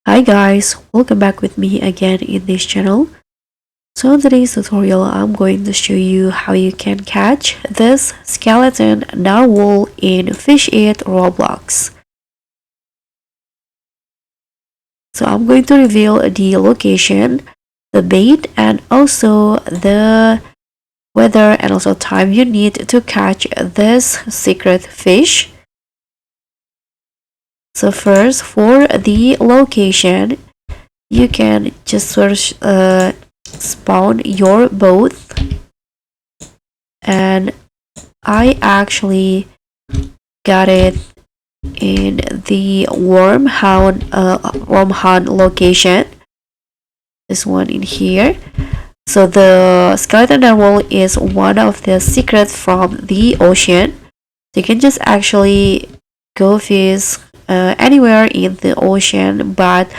Hi guys, welcome back with me again in this channel. So in today's tutorial, I'm going to show you how you can catch this skeleton narwhal in Fish It Roblox. So I'm going to reveal the location, the bait, and also the weather and also time you need to catch this secret fish. So first, for the location, you can just search spawn your boat, and I actually got it in the worm hound location, this one in here. So the skeleton narwhal is one of the secrets from the ocean. So you can just actually go fish anywhere in the ocean, but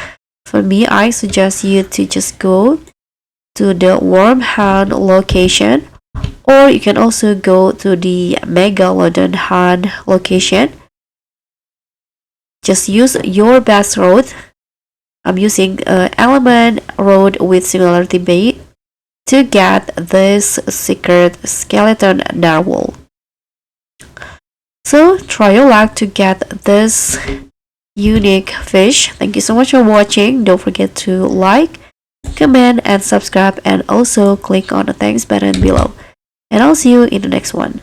for me, I suggest you to just go to the worm-hound location, or you can also go to the megalodon hound location. Just use your best road. I'm using element road with similarity bait to get this secret skeleton narwhal. So try your luck to get this unique fish. Thank you so much for watching. Don't forget to like, comment, and subscribe, and also click on the thanks button below. And I'll see you in the next one.